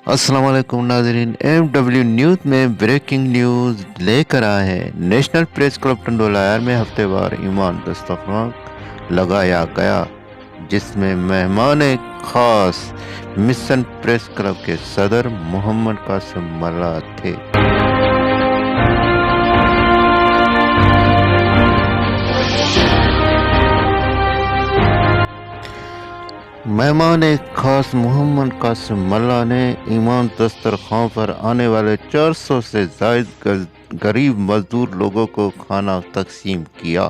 अस्सलाम वालेकुम नाजरीन। MW न्यूज़ में ब्रेकिंग न्यूज़ लेकर आए हैं। नेशनल प्रेस क्लब टंडोलायर में हफ्तेवार ईमान दस्तखत लगाया गया, जिसमें मेहमान खास मिशन प्रेस क्लब के सदर मोहम्मद कासिम मल्ला थे। मेहमान खास मोहम्मद कासिम मल्ला ने ईमान दस्तरखान पर आने वाले 400 से जायद गरीब मजदूर लोगों को खाना तकसीम किया।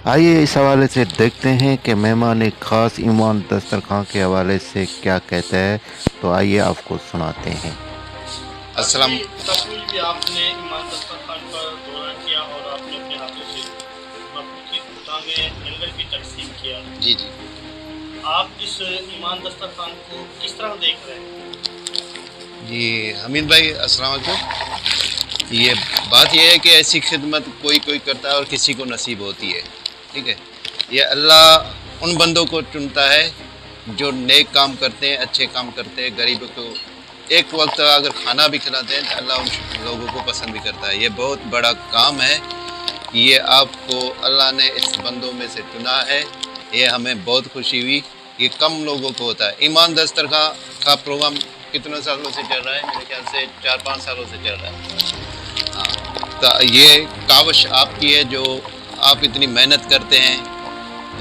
आइए इस हवाले से देखते हैं कि मेहमान खास ईमान दस्तरखान के हवाले से क्या कहता है। तो आइए आपको सुनाते हैं। अस्सलाम। तकरीर भी आपने ईमान दस्तरखान पर दौरा किया और आपने अपने हाथों से बकरों की खुदा में लंगर भी तकसीम किया। जी जी आप इस ईमान दस्तरखान को किस तरह देख रहे हैं? जी हमीद भाई अस्सलाम वालेकुम। ये बात यह है कि ऐसी खिदमत कोई कोई करता है और किसी को नसीब होती है। ठीक है, ये अल्लाह उन बंदों को चुनता है जो नेक काम करते हैं, अच्छे काम करते हैं, गरीबों को एक वक्त अगर खाना भी खिलाते हैं तो अल्लाह उन लोगों को पसंद भी करता है। ये बहुत बड़ा काम है। ये आपको अल्लाह ने इस बंदों में से चुना है, ये हमें बहुत खुशी हुई। ये कम लोगों को होता है। ईमान दस्तरखान का प्रोग्राम कितने सालों से चल रहा है? मेरे ख्याल से 4-5 सालों से चल रहा है। हाँ, तो ये कावश आपकी है जो आप इतनी मेहनत करते हैं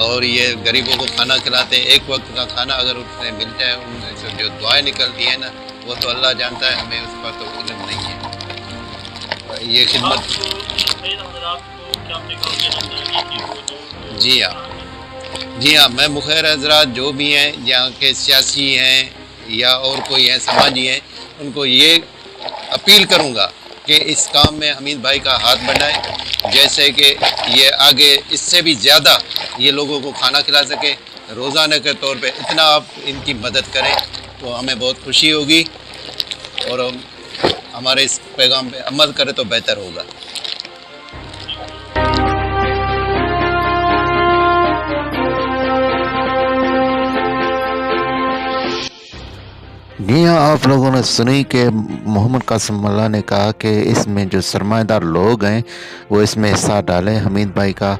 और ये गरीबों को खाना खिलाते हैं। एक वक्त का खाना अगर उससे मिल जाए, उनसे जो दुआएं निकलती है ना, वो तो अल्लाह जानता है, हमें उस पर तो इल्म नहीं है। ये खिदमत जी हाँ, मैं मुखैर हजरात जो भी हैं, यहाँ के सियासी हैं या और कोई हैं, समाजी हैं, उनको ये अपील करूँगा कि इस काम में हमीद भाई का हाथ बढ़ाएं, जैसे कि ये आगे इससे भी ज़्यादा ये लोगों को खाना खिला सके। रोज़ाना के तौर पे इतना आप इनकी मदद करें तो हमें बहुत खुशी होगी और हम हमारे इस पैगाम पे अमल करें तो बेहतर होगा। जी हाँ, आप लोगों ने सुनी कि मोहम्मद कासिम मल्ला ने कहा कि इसमें जो सरमाएदार लोग हैं वो इसमें हिस्सा डालें, हमीद भाई का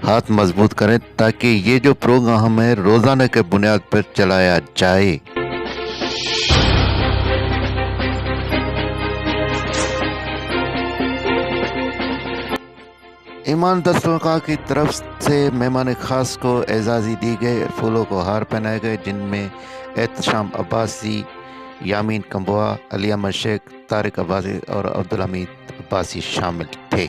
हाथ मजबूत करें ताकि ये जो प्रोग्राम है रोज़ाना के बुनियाद पर चलाया जाए। ईमान दस्तरखान की तरफ से मेहमान खास को एजाज़ी दी गई, फूलों को हार पहनाए गए, जिनमें एहतशाम अब्बासी, यामीन कंबोआ, अलिया शेख, तारिक अब्बासी और अब्दुल हमीद अब्बासी शामिल थे।